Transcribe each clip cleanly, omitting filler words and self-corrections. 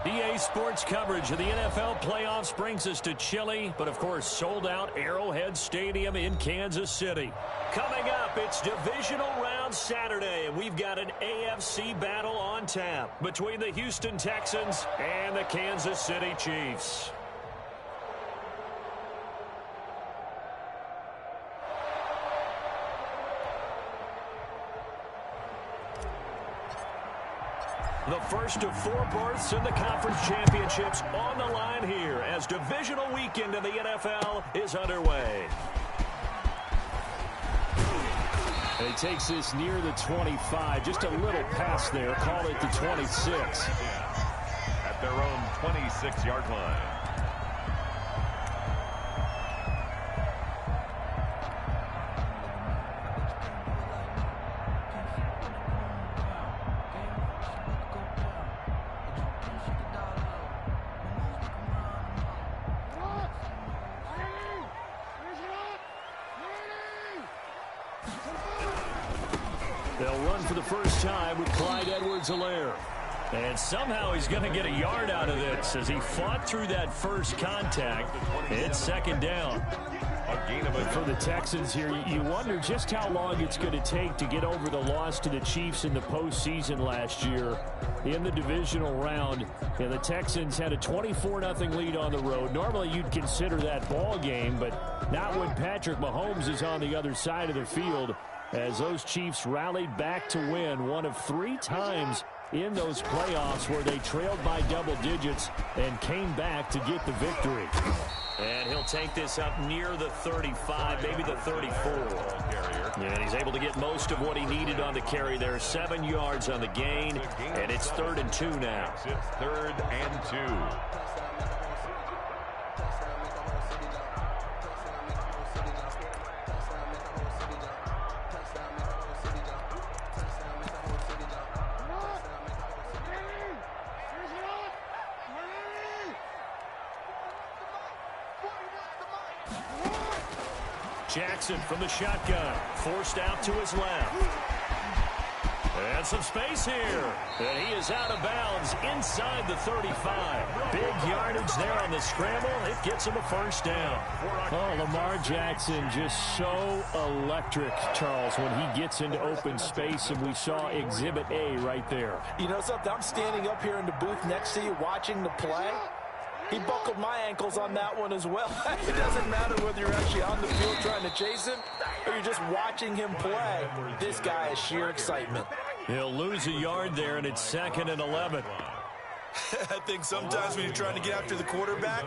EA Sports coverage of the NFL playoffs brings us to chilly, but of course sold-out Arrowhead Stadium in Kansas City. Coming up, it's Divisional Round Saturday, and we've got an AFC battle on tap between the Houston Texans and the Kansas City Chiefs. The first of 4 berths in the conference championships on the line here as divisional weekend in the NFL is underway. And he takes this near the 25, just a little pass there, call it the 26. At their own 26-yard line. They'll run for the first time with Clyde Edwards-Helaire. And somehow he's going to get a yard out of this as he fought through that first contact. It's second down. But for the Texans here, you wonder just how long it's going to take to get over the loss to the Chiefs in the postseason last year in the divisional round. And the Texans had a 24-0 lead on the road. Normally you'd consider that ball game, but not when Patrick Mahomes is on the other side of the field, as those Chiefs rallied back to win one of 3 times in those playoffs where they trailed by double digits and came back to get the victory. And he'll take this up near the 35, maybe the 34. And he's able to get most of what he needed on the carry there. 7 yards on the gain, and it's 3rd and 2 now. It's 3rd and 2. Jackson from the shotgun, forced out to his left. And some space here. And he is out of bounds inside the 35. Big yardage there on the scramble. It gets him a first down. Oh, Lamar Jackson just so electric, Charles, when he gets into open space, and we saw Exhibit A right there. You know something? I'm standing up here in the booth next to you watching the play. He buckled my ankles on that one as well. It doesn't matter whether you're actually on the field trying to chase him or you're just watching him play. This guy is sheer excitement. He'll lose a yard there, and it's 2nd and 11. I think sometimes when you're trying to get after the quarterback,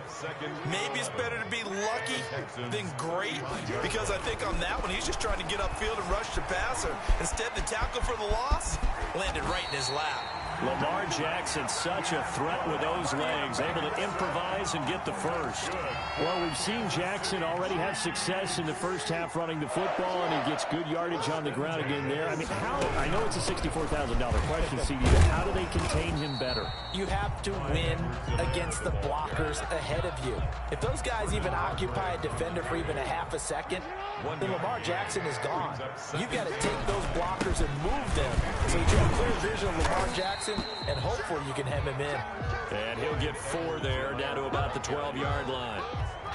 maybe it's better to be lucky than great, because I think on that one, he's just trying to get upfield and rush the passer. Instead, the tackle for the loss landed right in his lap. Lamar Jackson, such a threat with those legs, able to improvise and get the first. Well, we've seen Jackson already have success in the first half running the football, and he gets good yardage on the ground again there. I mean, I know it's a $64,000 question, CD, but how do they contain him better? You have to win against the blockers ahead of you. If those guys even occupy a defender for even a half a second, then Lamar Jackson is gone. You've got to take those blockers and move them so you have clear vision of Lamar Jackson, and hopefully you can hem him in. And he'll get 4 there, down to about the 12-yard line.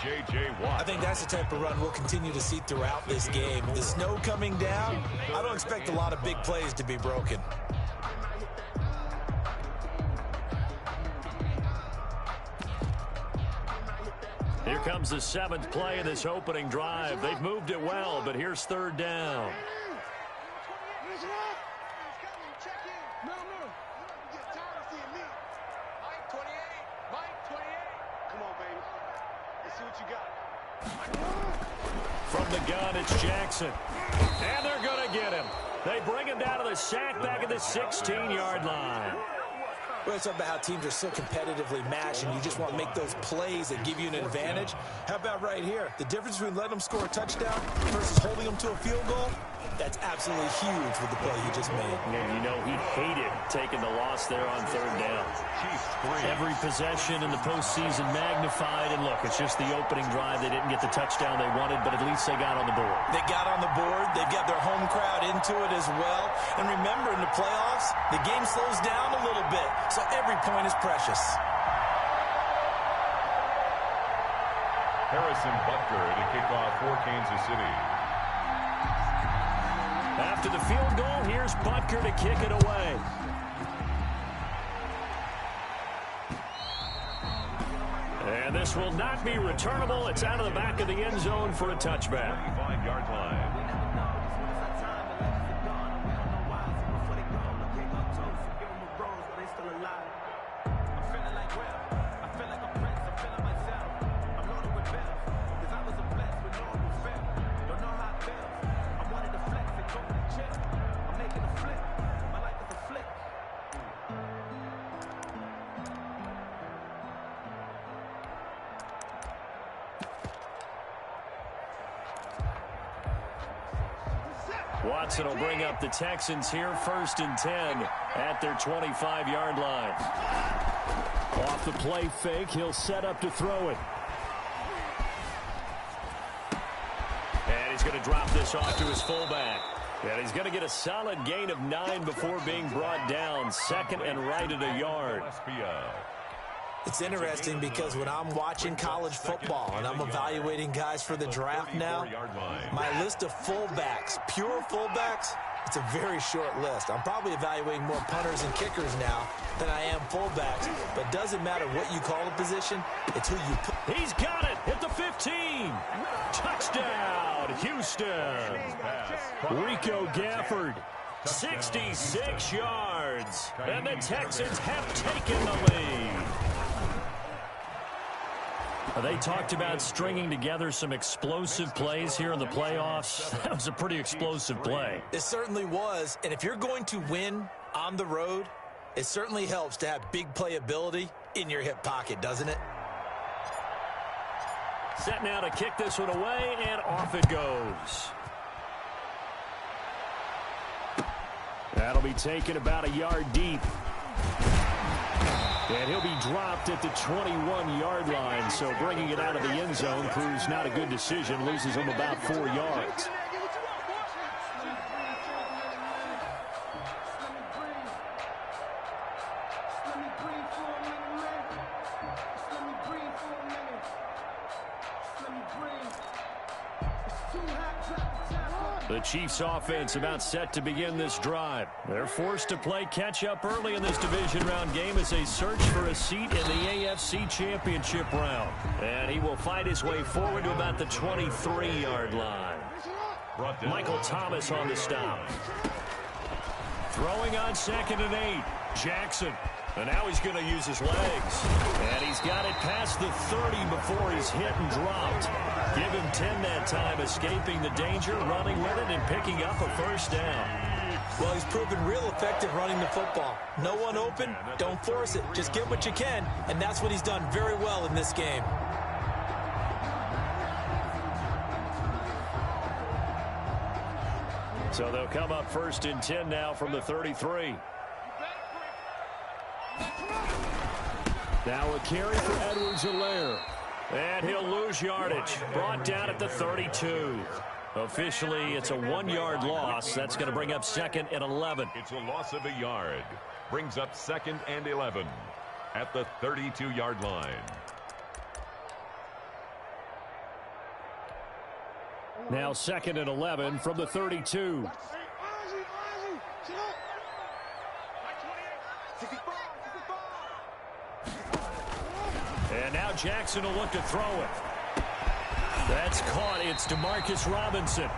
J.J. Watt. I think that's the type of run we'll continue to see throughout this game. The snow coming down, I don't expect a lot of big plays to be broken. Here comes the 7th play of this opening drive. They've moved it well, but here's 3rd down. From the gun, it's Jackson. And they're going to get him. They bring him down to the sack back at the 16-yard line. Well, it's about how teams are so competitively matched, and you just want to make those plays that give you an advantage. How about right here? The difference between letting them score a touchdown versus holding them to a field goal, that's absolutely huge with the play you just made. And you know he hated taking the loss there on 3rd down. Every possession in the postseason magnified, and look, it's just the opening drive. They didn't get the touchdown they wanted, but at least they got on the board. They got on the board. They've got their home crowd into it as well. And remember, in the playoffs, the game slows down a little bit, so every point is precious. Harrison Butker to kick off for Kansas City. After the field goal, here's Butker to kick it away. And this will not be returnable. It's out of the back of the end zone for a touchback. 35-yard line. Watson will bring up the Texans here, 1st and 10 at their 25-yard line. Off the play fake, he'll set up to throw it. And he's going to drop this off to his fullback. And he's going to get a solid gain of 9 before being brought down. 2nd and right at a yard. It's interesting because when I'm watching college football and I'm evaluating guys for the draft now, my list of fullbacks, pure fullbacks, it's a very short list. I'm probably evaluating more punters and kickers now than I am fullbacks, but it doesn't matter what you call the position, it's who you put. He's got it at the 15. Touchdown, Houston. Rico Gafford. 66 yards. And the Texans have taken the lead. They talked about stringing together some explosive plays here in the playoffs. That was a pretty explosive play. It certainly was, and if you're going to win on the road, it certainly helps to have big playability in your hip pocket, doesn't it? Set now to kick this one away, and off it goes. That'll be taken about a yard deep. And he'll be dropped at the 21-yard line, so bringing it out of the end zone proves not a good decision, loses him about 4 yards. The Chiefs offense about set to begin this drive. They're forced to play catch-up early in this division round game as they search for a seat in the AFC Championship round. And he will fight his way forward to about the 23-yard line. Michael Thomas on the stop. Throwing on 2nd and 8. Jackson. And now he's going to use his legs. And he's got it past the 30 before he's hit and dropped. Give him 10 that time, escaping the danger, running with it, and picking up a first down. Well, he's proven real effective running the football. No one open, don't force it. Just get what you can, and that's what he's done very well in this game. So they'll come up 1st and 10 now from the 33. Now a carry for Edwards-Helaire. And he'll lose yardage. Brought down at the 32. Officially, it's a 1-yard loss. That's going to bring up 2nd and 11. It's a loss of a yard. Brings up 2nd and 11 at the 32-yard line. Now 2nd and 11 from the 32. And now Jackson will look to throw it. That's caught. It's Demarcus Robinson.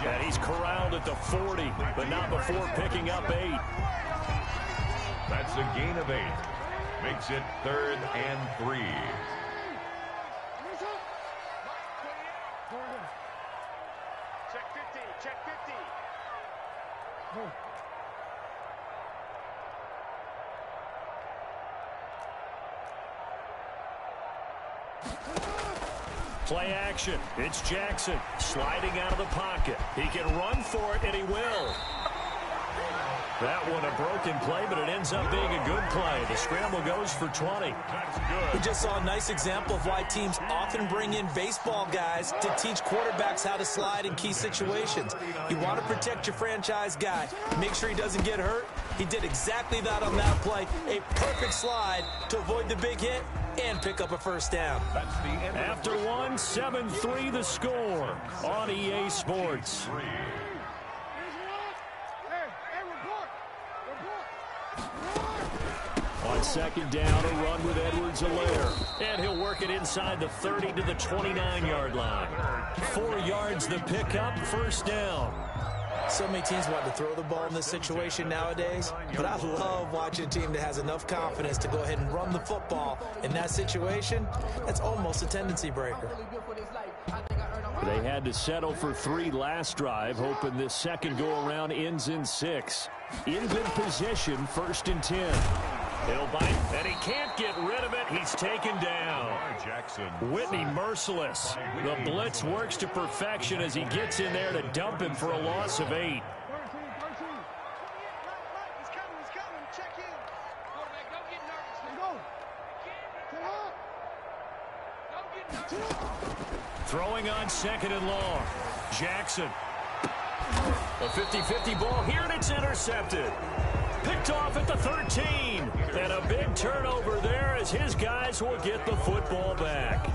And he's corralled at the 40, but not before picking up 8. That's a gain of 8. Makes it 3rd and 3. Check 50. Check 50. Play action. It's Jackson sliding out of the pocket. He can run for it, and he will. That one a broken play, but it ends up being a good play. The scramble goes for 20. That's good. We just saw a nice example of why teams often bring in baseball guys to teach quarterbacks how to slide in key situations. You want to protect your franchise guy. Make sure he doesn't get hurt. He did exactly that on that play. A perfect slide to avoid the big hit and pick up a first down. That's the end. After one, 7-3 the score on EA Sports. On second down, a run with Edwards-Helaire. And he'll work it inside the 30 to the 29-yard line. 4 yards the pickup, first down. So many teams want to throw the ball in this situation nowadays, but I love watching a team that has enough confidence to go ahead and run the football. In that situation, that's almost a tendency breaker. They had to settle for 3 last drive, hoping this second go-around ends in 6. In good position, 1st and 10. He'll bite, and he can't get rid of it. He's taken down. Whitney merciless. The blitz works to perfection as he gets in there to dump him for a loss of 8. Throwing on second and long. Jackson. A 50-50 ball here, and it's intercepted. Picked off at the 13. And a big turnover there as his guys will get the football back.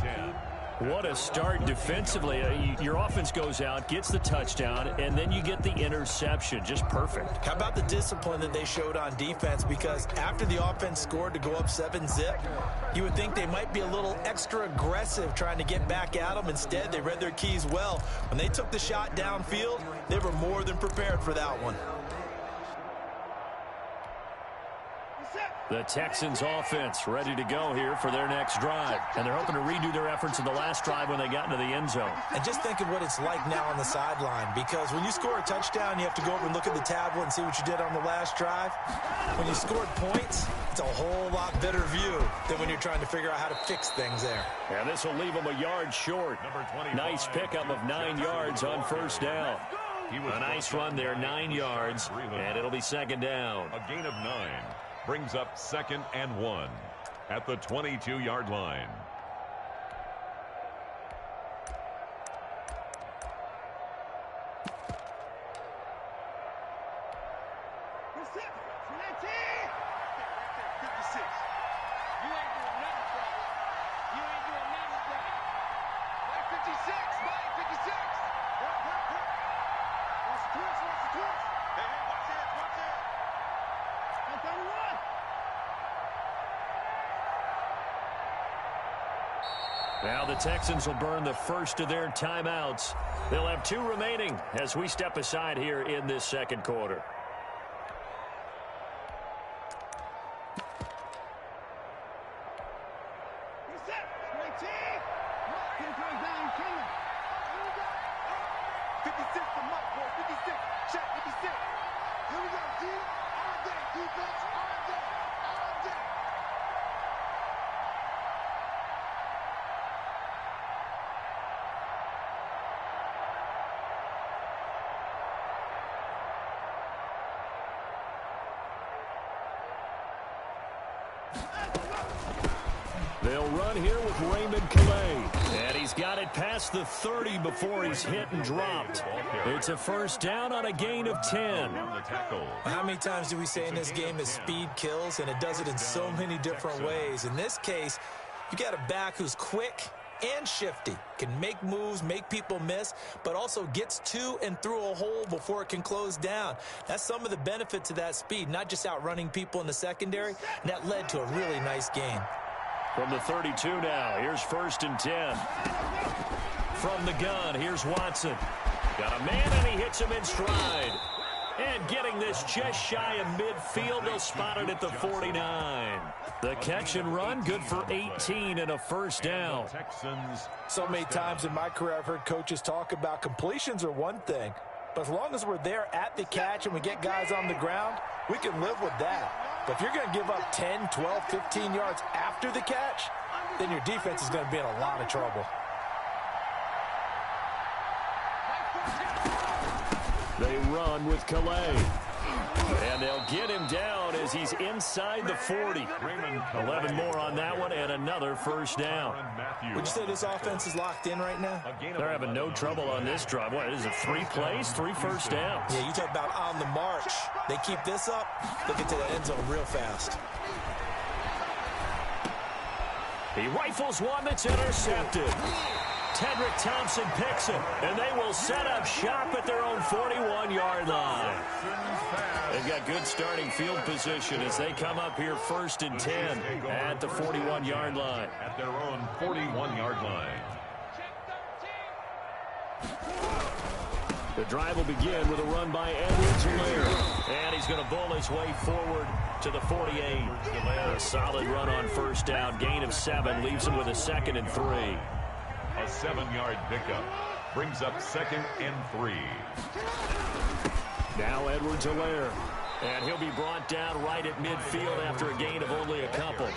What a start defensively. Your offense goes out, gets the touchdown, and then you get the interception. Just perfect. How about the discipline that they showed on defense? Because after the offense scored to go up 7-zip, you would think they might be a little extra aggressive trying to get back at them. Instead, they read their keys well. When they took the shot downfield, they were more than prepared for that one. The Texans offense ready to go here for their next drive. And they're hoping to redo their efforts in the last drive when they got into the end zone. And just think of what it's like now on the sideline, because when you score a touchdown, you have to go over and look at the tablet and see what you did on the last drive. When you scored points, it's a whole lot better view than when you're trying to figure out how to fix things there. And this will leave them a yard short. Nice pickup of 9 yards on first down. A nice run there, 9 yards, and it'll be second down. A gain of 9. Brings up 2nd and 1 at the 22-yard line. Now the Texans will burn the first of their timeouts. They'll have 2 remaining as we step aside here in this second quarter. They'll run here with Raymond Calais. And he's got it past the 30 before he's hit and dropped. It's a first down on a gain of 10. How many times do we say in this game that speed kills, and it does it in so many different ways? In this case, you got a back who's quick and shifty, can make moves, make people miss, but also gets to and through a hole before it can close down. That's some of the benefits of that speed, not just outrunning people in the secondary, and that led to a really nice gain. From the 32 now, here's 1st and 10. From the gun, here's Watson. Got a man, and he hits him in stride. And getting this just shy of midfield, they'll spot it at the 49. The catch and run, good for 18 and a first down. So many times in my career, I've heard coaches talk about completions are one thing, but as long as we're there at the catch and we get guys on the ground, we can live with that. But if you're going to give up 10, 12, 15 yards after the catch, then your defense is going to be in a lot of trouble. They run with Calais. And they'll get him down as he's inside the 40. 11 more on that one and another first down. Would you say this offense is locked in right now? They're having no trouble on this drive. What is it, 3 plays, 3 first downs? Yeah, you talk about on the march. They keep this up, they'll get to the end zone real fast. He rifles one that's intercepted. Tedrick Thompson picks it, and they will set up shop at their own 41-yard line. They've got good starting field position as they come up here 1st and 10 at the 41-yard line. At their own 41-yard line. The drive will begin with a run by Edwards-Helaire. And he's going to bull his way forward to the 48. A solid run on 1st down. Gain of 7 leaves him with a 2nd and 3. A 7-yard pickup brings up 2nd and 3. Now Edwards-Helaire. And he'll be brought down right at midfield after a gain of only a couple.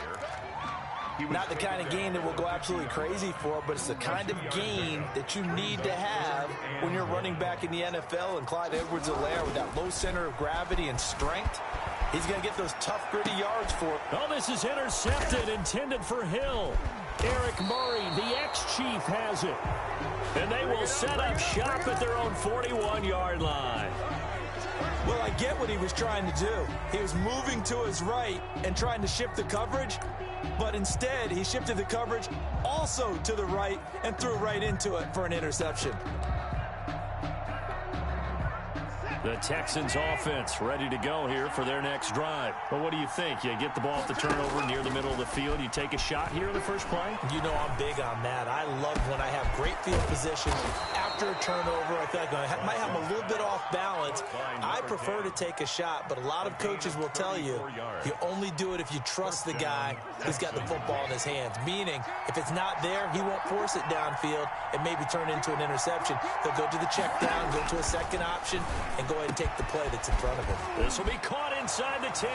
Not the kind of gain that we'll go absolutely crazy for, but it's the kind of gain that you need to have when you're running back in the NFL. And Clyde Edwards-Helaire, with that low center of gravity and strength, he's going to get those tough, gritty yards for it. Oh, this is intercepted, intended for Hill. Eric Murray, the ex-Chief, has it. And they will set up shop at their own 41-yard line. Well, I get what he was trying to do. He was moving to his right and trying to shift the coverage, but instead he shifted the coverage also to the right and threw right into it for an interception. The Texans offense ready to go here for their next drive. But what do you think? You get the ball off the turnover near the middle of the field. You take a shot here in the first play? You know I'm big on that. I love when I have great field position after a turnover. I feel like I might have a little bit off balance. I prefer to take a shot, but a lot of coaches will tell you only do it if you trust the guy who's got the football in his hands. Meaning, if it's not there, he won't force it downfield and maybe turn it into an interception. He'll go to the check down, go to a second option, and go ahead and take the play that's in front of him. This will be caught inside the 10.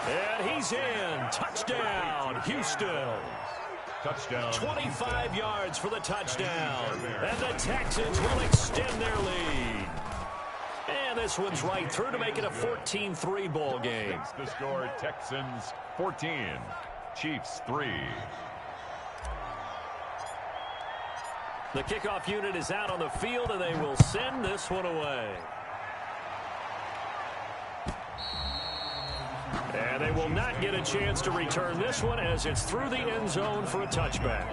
And he's in. Touchdown, Houston. Touchdown. 25 yards for the touchdown. And the Texans will extend their lead. And this one's right through to make it a 14-3 ball game. The score, Texans 14, Chiefs 3. The kickoff unit is out on the field, and they will send this one away. And they will not get a chance to return this one as it's through the end zone for a touchback.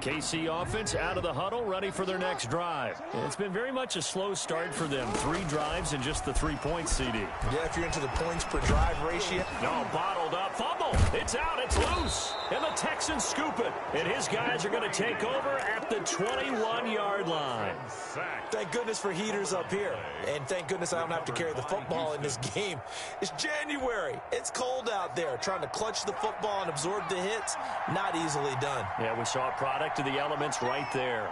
KC offense out of the huddle, ready for their next drive. It's been very much a slow start for them. 3 drives and just the 3 points, CD. Yeah, if you're into the points per drive ratio. No, bottled up. Fumble. It's out. It's loose. And the Texans scoop it. And his guys are going to take over at the 21-yard line. Thank goodness for heaters up here. And thank goodness I don't have to carry the football in this game. It's January. It's cold out there. Trying to clutch the football and absorb the hits, not easily done. Yeah, we saw a product of the elements right there.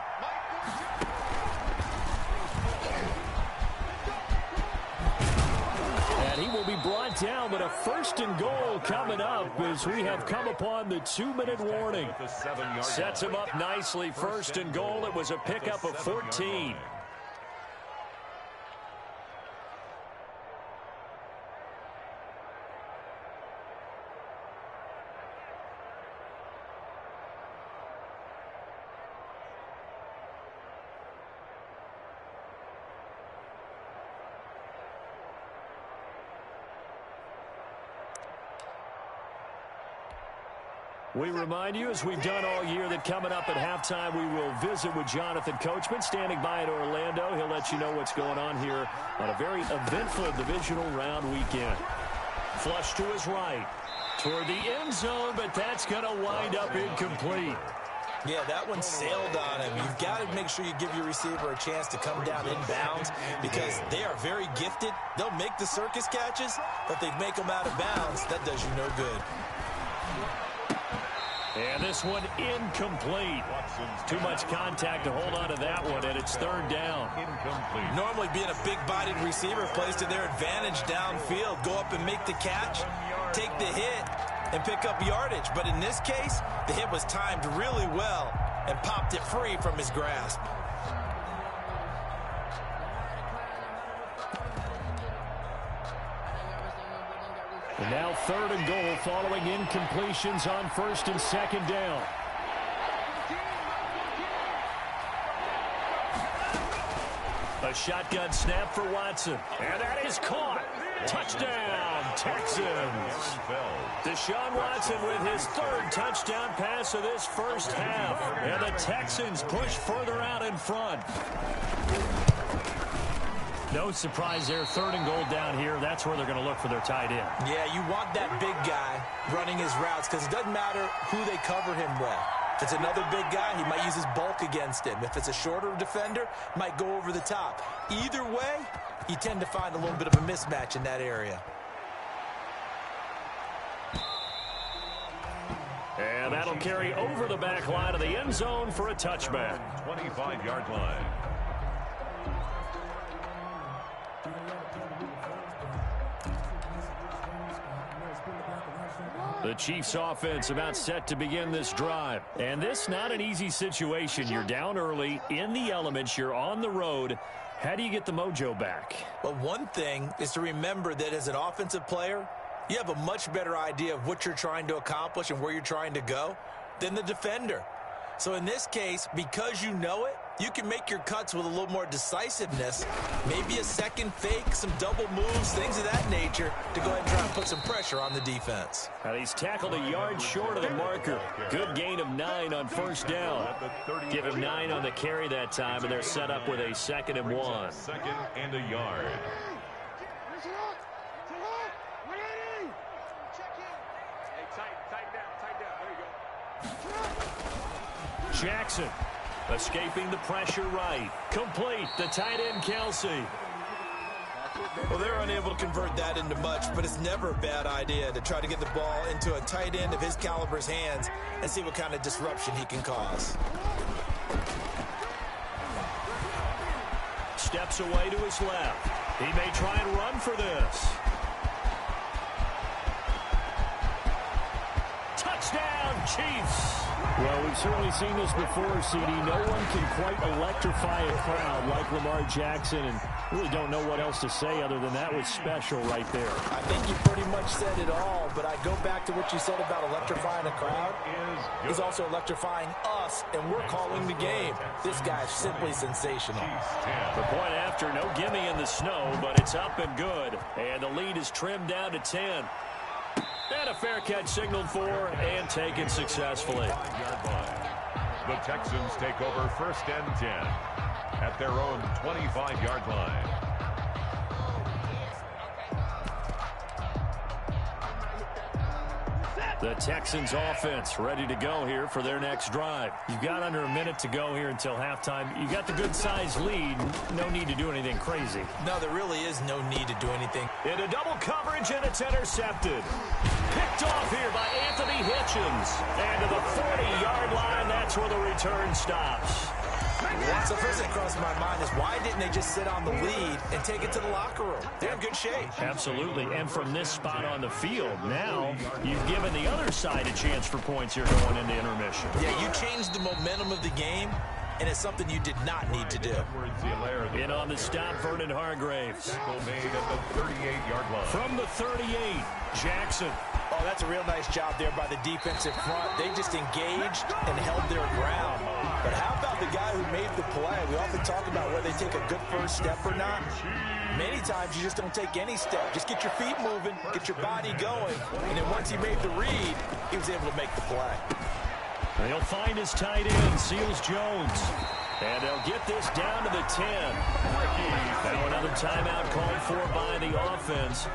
And he will be brought down, but a 1st and goal coming up as we have come upon the 2-minute warning. Sets him up nicely. 1st and goal. It was a pickup of 14. We remind you, as we've done all year, that coming up at halftime, we will visit with Jonathan Coachman, standing by in Orlando. He'll let you know what's going on here on a very eventful divisional round weekend. Flush to his right, toward the end zone, but that's going to wind up incomplete. Yeah, that one sailed on him. You've got to make sure you give your receiver a chance to come down inbounds because they are very gifted. They'll make the circus catches, but they make them out of bounds. That does you no good. And this one incomplete. Too much contact to hold on to that one, and it's 3rd down. Incomplete. Normally being a big-bodied receiver plays to their advantage downfield. Go up and make the catch, take the hit, and pick up yardage. But in this case, the hit was timed really well and popped it free from his grasp. And now 3rd and goal following incompletions on 1st and 2nd down. A shotgun snap for Watson. And that is caught. Touchdown, Texans. Deshaun Watson with his 3rd touchdown pass of this first half. And the Texans push further out in front. No surprise there, 3rd and goal down here. That's where they're going to look for their tight end. Yeah, you want that big guy running his routes because it doesn't matter who they cover him with. If it's another big guy, he might use his bulk against him. If it's a shorter defender, might go over the top. Either way, you tend to find a little bit of a mismatch in that area. And that'll carry over the back line of the end zone for a touchback. 25-yard line. The Chiefs offense about set to begin this drive. And this not an easy situation. You're down early, in the elements, you're on the road. How do you get the mojo back? Well, one thing is to remember that as an offensive player, you have a much better idea of what you're trying to accomplish and where you're trying to go than the defender. So in this case, because you know it, you can make your cuts with a little more decisiveness. Maybe a second fake, some double moves, things of that nature to go ahead and try and put some pressure on the defense. And he's tackled a yard short of the marker. Good gain of 9 on 1st down. Give him 9 on the carry that time, and they're set up with a 2nd and 1. 2nd and a yard. Jackson escaping the pressure right. Complete. The tight end, Kelsey. Well, they're unable to convert that into much, but it's never a bad idea to try to get the ball into a tight end of his caliber's hands and see what kind of disruption he can cause. Steps away to his left. He may try and run for this. Touchdown, Chiefs. Well, we've certainly seen this before, CD. No one can quite electrify a crowd like Lamar Jackson, and really don't know what else to say other than that was special right there. I think you pretty much said it all, but I go back to what you said about electrifying a crowd. He's also electrifying us, and we're calling the game. This guy's simply sensational. The point after, no gimme in the snow, but it's up and good. And the lead is trimmed down to 10. And a fair catch signaled for and taken successfully. The Texans take over 1st and 10 at their own 25-yard line. The Texans offense ready to go here for their next drive. You've got under a minute to go here until halftime. You got the good-sized lead. No need to do anything crazy. No, there really is no need to do anything. Into double coverage, and it's intercepted. Picked off here by Anthony Hitchens. And to the 40-yard line, that's where the return stops. So first thing crossed my mind is why didn't they just sit on the lead and take it to the locker room? They're in good shape. Absolutely. And from this spot on the field, now you've given the other side a chance for points here going into intermission. Yeah, you changed the momentum of the game, and it's something you did not need to do. In on the stop, Vernon Hargraves. Made at the 38-yard line. From the 38, Jackson. Oh, that's a real nice job there by the defensive front. They just engaged and held their ground. But how about the guy who made the play? We often talk about whether they take a good first step or not. Many times you just don't take any step. Just get your feet moving, get your body going. And then once he made the read, he was able to make the play. And he'll find his tight end, Seals Jones. And they'll get this down to the 10. Now another timeout called for by the offense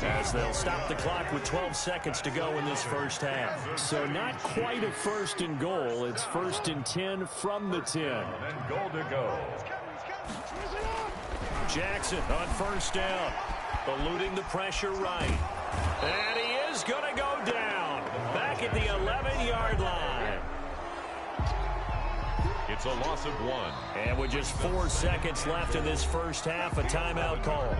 as they'll stop the clock with 12 seconds to go in this first half. So not quite a 1st and goal. It's 1st and 10 from the 10. And goal to go. Jackson on 1st down. Eluding the pressure right. And he is going to go down. Back at the 11-yard line. It's a loss of 1. And with just 4 seconds left in this first half, a timeout call.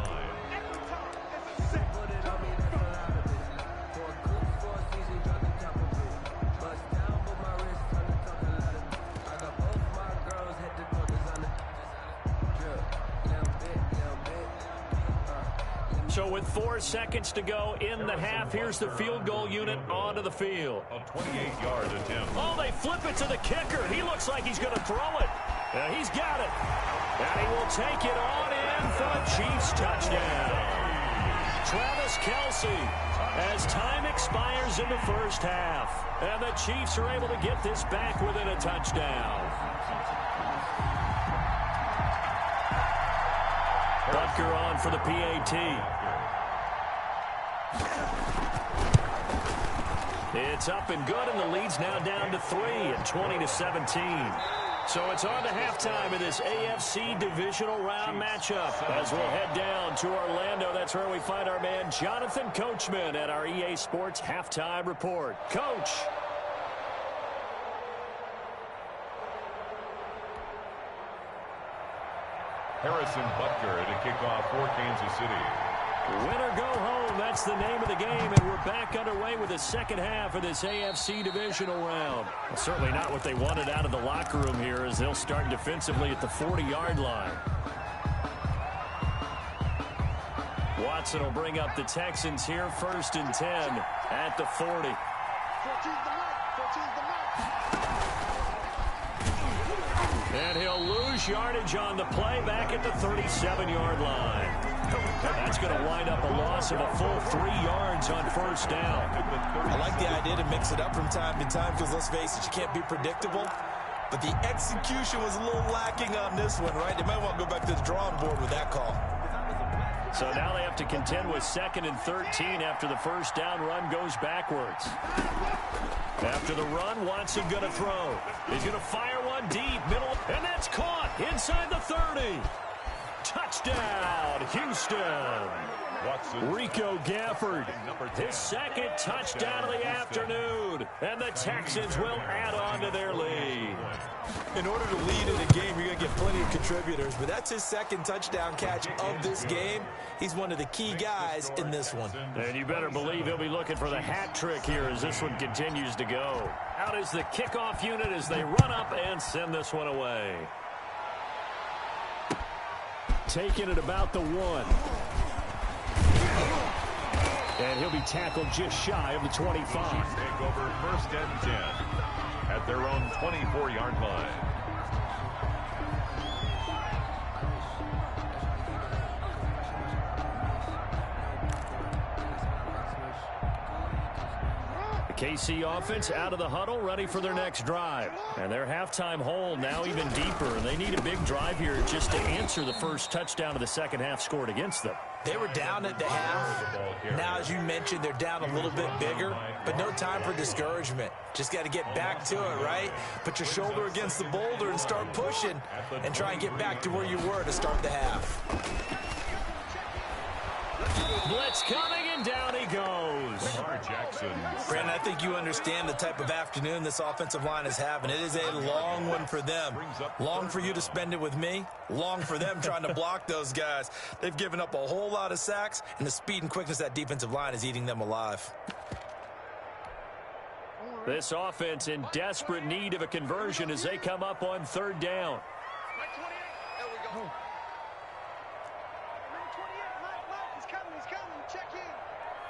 So with 4 seconds to go in the half, here's the field goal unit onto the field. A 28-yard attempt. Oh, they flip it to the kicker. He looks like he's going to throw it. He's got it. And he will take it on in for a Chiefs touchdown. Travis Kelce, as time expires in the first half. And the Chiefs are able to get this back within a touchdown. Butker on for the PAT. It's up and good, and the lead's now down to 3 at 20-17. So it's on to halftime in this AFC divisional round matchup. As we'll head down to Orlando, that's where we find our man Jonathan Coachman at our EA Sports Halftime Report. Coach. Harrison Butker to kick off for Kansas City. Win or go home, that's the name of the game, and we're back underway with the second half of this AFC divisional round. Well, certainly not what they wanted out of the locker room here, as they'll start defensively at the 40-yard line. Watson will bring up the Texans here, 1st and 10 at the 40. 14's the mark. 14's the mark. And he'll lose yardage on the play back at the 37-yard line. And that's going to wind up a loss of a full 3 yards on 1st down. I like the idea to mix it up from time to time because, let's face it, you can't be predictable. But the execution was a little lacking on this one, right? They might want to go back to the drawing board with that call. So now they have to contend with 2nd and 13 after the 1st down run goes backwards. After the run, Watson going to throw. He's going to fire one deep, middle, and that's caught inside the 30. Touchdown, Houston. Watson. Rico Gafford, his 2nd touchdown of the afternoon, and the Texans will add on to their lead. In order to lead in a game, you're going to get plenty of contributors, but that's his 2nd touchdown catch of this game. He's one of the key guys in this one. And you better believe he'll be looking for the hat trick here as this one continues to go. Out is the kickoff unit as they run up and send this one away. Taking it about the 1. And he'll be tackled just shy of the 25. Take over 1st and 10 at their own 24-yard line. KC offense out of the huddle, ready for their next drive. And their halftime hole now even deeper. And they need a big drive here just to answer the first touchdown of the second half scored against them. They were down at the half. Now, as you mentioned, they're down a little bit bigger, but no time for discouragement. Just got to get back to it, right? Put your shoulder against the boulder and start pushing and try and get back to where you were to start the half. Blitz coming, and down he goes. Jackson. Brandon, I think you understand the type of afternoon this offensive line is having. It is a long one for them. Long for you to spend it with me. Long for them trying to block those guys. They've given up a whole lot of sacks, and the speed and quickness of that defensive line is eating them alive. This offense in desperate need of a conversion as they come up on 3rd down. There we go. Number 28, Mike, he's coming, check in.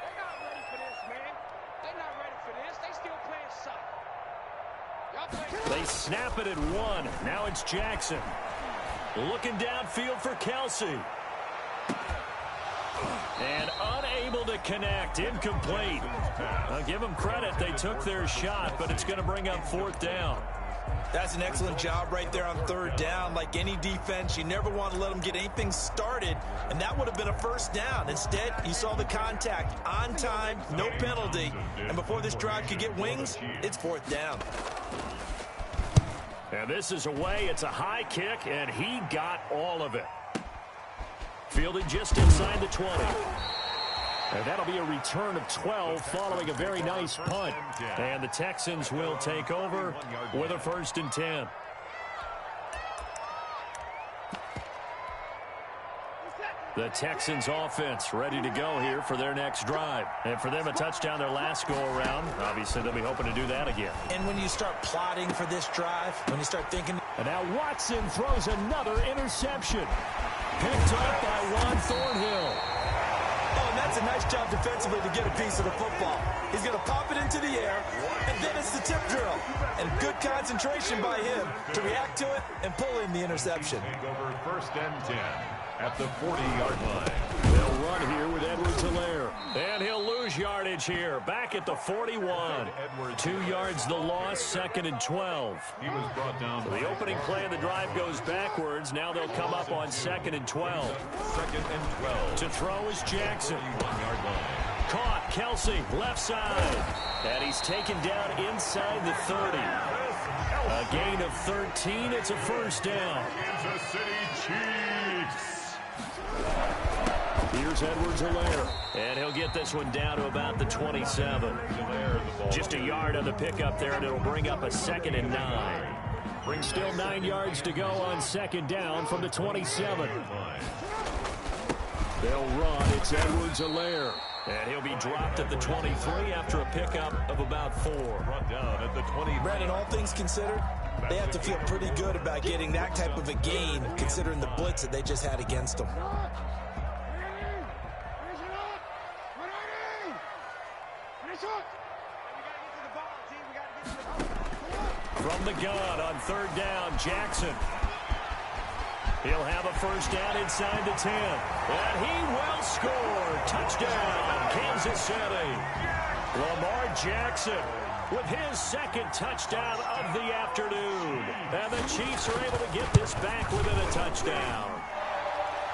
They're not ready for this, man. They're not ready for this. They still playing suck. They snap it at 1. Now it's Jackson. Looking downfield for Kelce. And unable to connect. Incomplete. I'll give them credit. They took their shot, but it's going to bring up 4th down. That's an excellent job right there on 3rd down. Like any defense, you never want to let them get anything started, and that would have been a 1st down. Instead, you saw the contact on time, no penalty, and before this drive could get wings, it's 4th down. And this is away. It's a high kick, and he got all of it. Fielded just inside the 20. And that'll be a return of 12 following a very nice punt. And the Texans will take over with a 1st and 10. The Texans offense ready to go here for their next drive. And for them, a touchdown their last go-around. Obviously, they'll be hoping to do that again. And when you start plotting for this drive, when you start thinking... And now Watson throws another interception. Picked up by Juan Thornhill. Oh, That's a nice job defensively to get a piece of the football. He's going to pop it into the air, and then it's the tip drill. And good concentration by him to react to it and pull in the interception. Over 1st and 10 at the 40-yard line. They'll run here with Edwards-Helaire. And he'll lose yardage here. Back at the 41. 2 yards the loss, 2nd and 12. He was brought down. So the opening play of the drive goes backwards. Now they'll come up on 2nd and 12. 2nd and 12. To throw is Jackson. 1-yard line. Caught, Kelsey, left side. And he's taken down inside the 30. A gain of 13. It's a first down. Kansas City Chiefs. Here's Edwards-Helaire. And he'll get this one down to about the 27. Just a yard on the pickup there, and it'll bring up a 2nd and 9. Still 9 yards to go on 2nd down from the 27. They'll run. It's Edwards-Helaire. And he'll be dropped at the 23 after a pickup of about 4. Brought down at the 20. Brandon, all things considered, they have to feel pretty good about getting that type of a gain, considering the blitz that they just had against them. From the gun on 3rd down, Jackson. He'll have a first down inside the 10. And he will score. Touchdown, Kansas City. Lamar Jackson with his 2nd touchdown of the afternoon. And the Chiefs are able to get this back within a touchdown.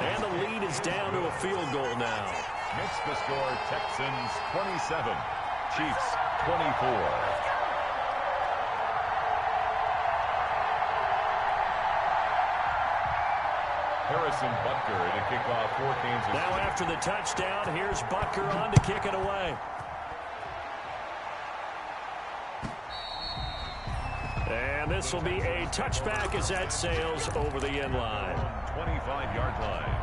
And the lead is down to a field goal now. Makes the score Texans 27, Chiefs 24. Harrison Butker to kick off for Kansas City. Now after the touchdown, here's Butker on to kick it away. And this will be a touchback as that sails over the end line. 25-yard line.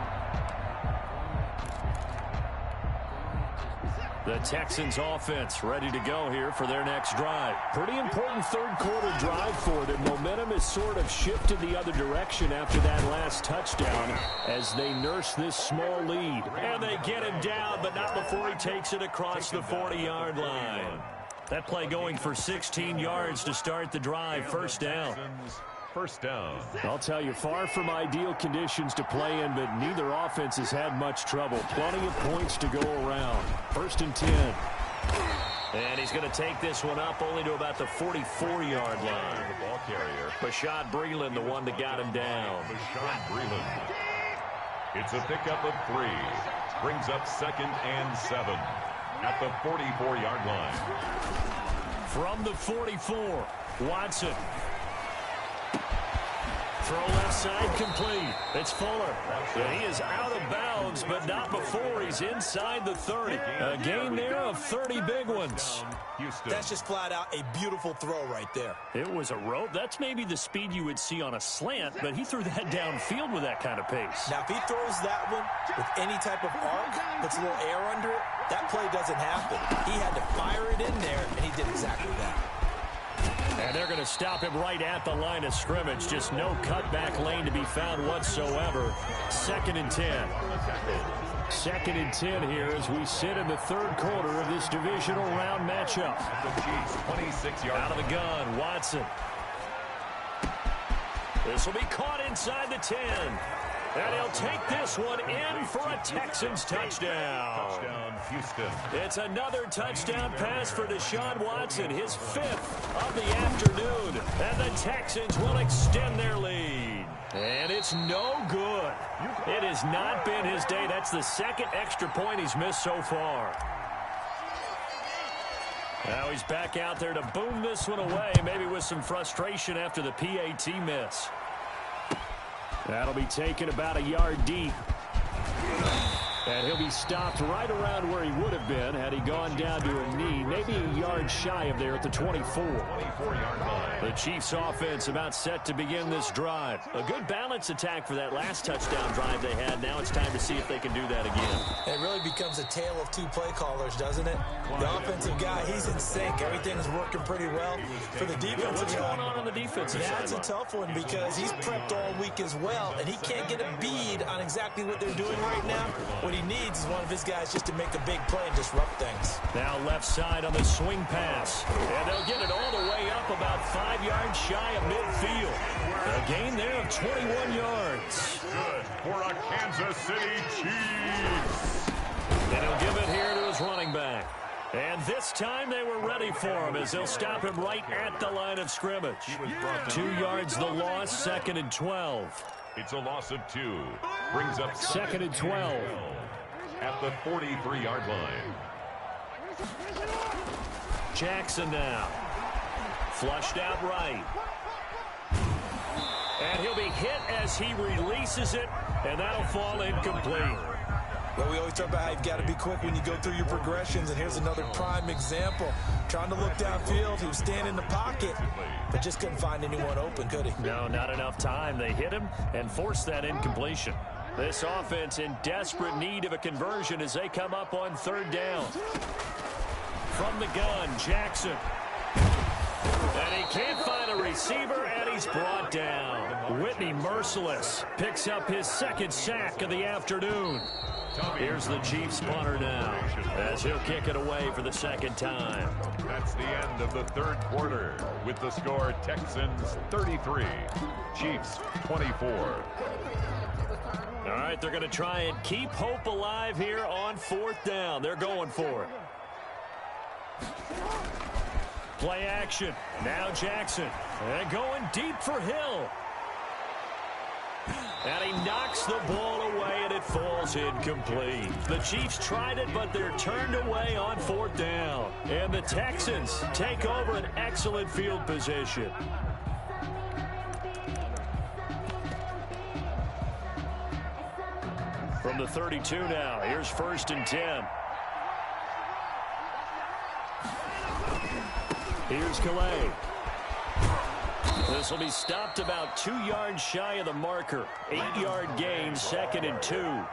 The Texans offense ready to go here for their next drive. Pretty important 3rd quarter drive for them. Momentum has sort of shifted the other direction after that last touchdown as they nurse this small lead. And they get him down, but not before he takes it across the 40-yard line. That play going for 16 yards to start the drive. First down. First down. I'll tell you, far from ideal conditions to play in, but neither offense has had much trouble. Plenty of points to go around. 1st and 10. And he's going to take this one up only to about the 44-yard line. The ball carrier. Bashad Breeland, the one that got him down. Bashad Breeland. It's a pickup of 3. Brings up 2nd and 7 at the 44-yard line. From the 44, Watson. Throw left side complete. It's Fuller. And he is out of bounds, but not before he's inside the 30. A gain there of 30 big ones. That's just flat out a beautiful throw right there. It was a rope. That's maybe the speed you would see on a slant, but he threw that downfield with that kind of pace. Now, if he throws that one with any type of arc, puts a little air under it, that play doesn't happen. He had to fire it in there, and he did exactly that. And they're going to stop him right at the line of scrimmage. Just no cutback lane to be found whatsoever. 2nd and 10. 2nd and 10 here as we sit in the 3rd quarter of this divisional round matchup. The Chiefs 26 yards. Out of the gun, Watson. This will be caught inside the 10. And he'll take this one in for a Texans touchdown. Touchdown, Houston. It's another touchdown pass for Deshaun Watson, his 5th of the afternoon. And the Texans will extend their lead. And it's no good. It has not been his day. That's the 2nd extra point he's missed so far. Now he's back out there to boom this one away, maybe with some frustration after the PAT miss. That'll be taken about a yard deep. And he'll be stopped right around where he would have been had he gone down to a knee, maybe a yard shy of there at the 24. 24-yard line. The Chiefs offense about set to begin this drive. A good balance attack for that last touchdown drive they had. Now it's time to see if they can do that again. It really becomes a tale of 2 play callers, doesn't it? The offensive guy, he's in sync. Everything's working pretty well. For the defensive What's guy, going on the defensive side? that's a tough one because he's prepped all week as well, and he can't get a bead on exactly what they're doing right now, What he needs is one of his guys just to make a big play and disrupt things. Now left side on the swing pass. And they'll get it all the way up about 5 yards shy of midfield. A gain there of 21 yards. Good for a Kansas City Chiefs. And he'll give it here to his running back. And this time they were ready for him as they'll stop him right at the line of scrimmage. 2 yards the loss, 2nd and 12. It's a loss of 2. Brings up 2nd and 12. At the 43-yard line. Jackson now. Flushed out right. And he'll be hit as he releases it, and that'll fall incomplete. Well, we always talk about how you've got to be quick when you go through your progressions, and here's another prime example. Trying to look downfield, he was standing in the pocket, but just couldn't find anyone open, could he? No, not enough time. They hit him and forced that incompletion. This offense in desperate need of a conversion as they come up on 3rd down. From the gun, Jackson. And he can't find a receiver, and he's brought down. Whitney merciless picks up his 2nd sack of the afternoon. Here's the Chiefs punter now as he'll kick it away for the 2nd time. That's the end of the 3rd quarter with the score Texans 33, Chiefs 24. All right, they're going to try and keep hope alive here on 4th down. They're going for it. Play action. Now Jackson. And going deep for Hill. And he knocks the ball away, and it falls incomplete. The Chiefs tried it, but they're turned away on 4th down. And the Texans take over an excellent field position. From the 32 now, here's 1st and 10. Here's Calais. This will be stopped about 2 yards shy of the marker. 8-yard gain, 2nd and 2.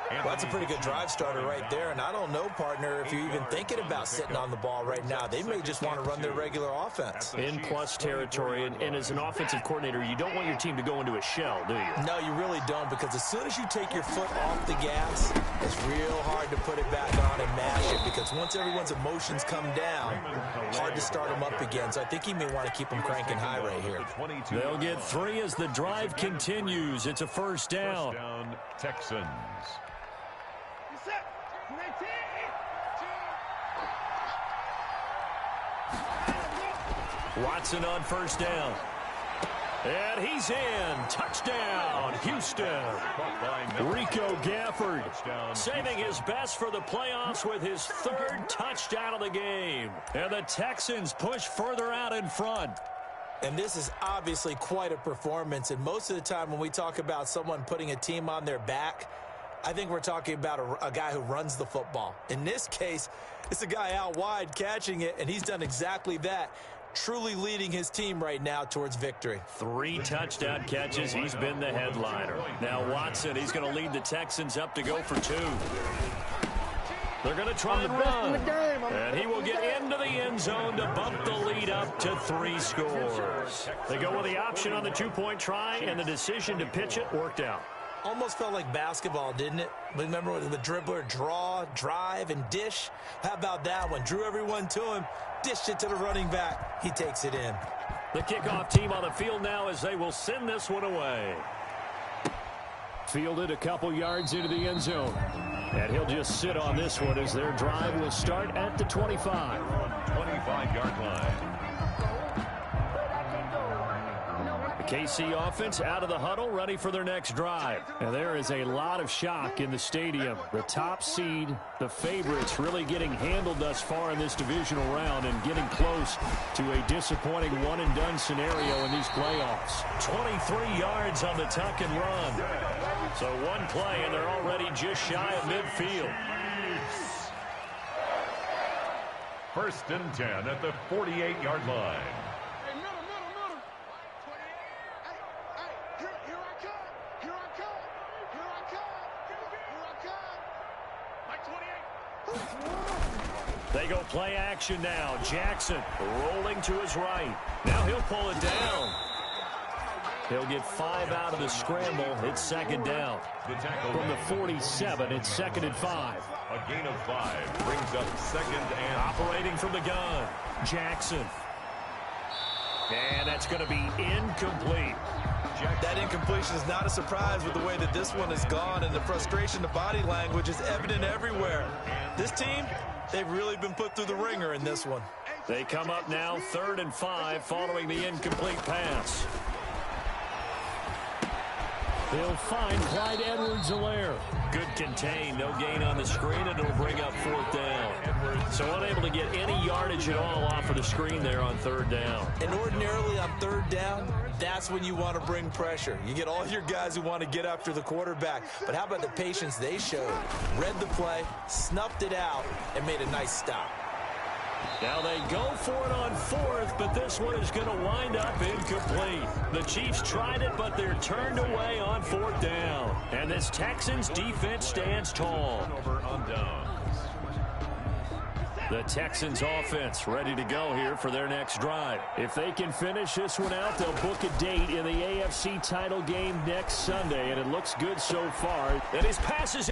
Well, that's a pretty good drive starter right there, and I don't know, partner, if you're even thinking about sitting on the ball right now. They may just want to run their regular offense. In plus territory, and as an offensive coordinator, you don't want your team to go into a shell, do you? No, you really don't, because as soon as you take your foot off the gas, it's real hard to put it back on and mash it, because once everyone's emotions come down, hard to start them up again. So I think he may want to keep them cranking high right here. They'll get 3 as the drive continues. It's a 1st down. First down, Texans. Watson on 1st down. And he's in. Touchdown, Houston. Rico Gafford saving his best for the playoffs with his 3rd touchdown of the game. And the Texans push further out in front. And this is obviously quite a performance. And most of the time when we talk about someone putting a team on their back, I think we're talking about a guy who runs the football. In this case, it's a guy out wide catching it, and he's done exactly that. Truly leading his team right now towards victory. 3 touchdown catches. He's been the headliner. Now Watson, he's going to lead the Texans up to go for 2. They're going to try and run. And he will get into the end zone to bump the lead up to 3 scores. They go with the option on the 2-point try, and the decision to pitch it worked out. Almost felt like basketball, didn't it? Remember with the dribbler, draw, drive, and dish? How about that one? Drew everyone to him, dished it to the running back. He takes it in. The kickoff team on the field now as they will send this one away. Fielded a couple yards into the end zone. And he'll just sit on this one as their drive will start at the 25. 25-yard line. KC offense out of the huddle, ready for their next drive. And there is a lot of shock in the stadium. The top seed, the favorites, really getting handled thus far in this divisional round and getting close to a disappointing one-and-done scenario in these playoffs. 23 yards on the tuck and run. So one play, and they're already just shy of midfield. 1st and 10 at the 48-yard line. They go play action now. Jackson rolling to his right. Now he'll pull it down. He'll get 5 out of the scramble. It's second down. From the 47, it's 2nd and 5. A gain of 5 brings up 2nd and operating from the gun. Jackson. And that's going to be incomplete. That incompletion is not a surprise with the way that this one has gone, and the frustration, the body language is evident everywhere. This team, they've really been put through the ringer in this one. They come up now 3rd and 5 following the incomplete pass. They'll find Clyde Edwards-Helaire. Good contain, no gain on the screen, and it'll bring up 4th down. So unable to get any yardage at all off of the screen there on 3rd down. And ordinarily on 3rd down, that's when you want to bring pressure. You get all your guys who want to get after the quarterback. But how about the patience they showed? Read the play, snuffed it out, and made a nice stop. Now they go for it on 4th, but this one is going to wind up incomplete. The Chiefs tried it, but they're turned away on 4th down. And this Texans defense stands tall. The Texans offense ready to go here for their next drive. If they can finish this one out, they'll book a date in the AFC title game next Sunday, and it looks good so far. And his passes.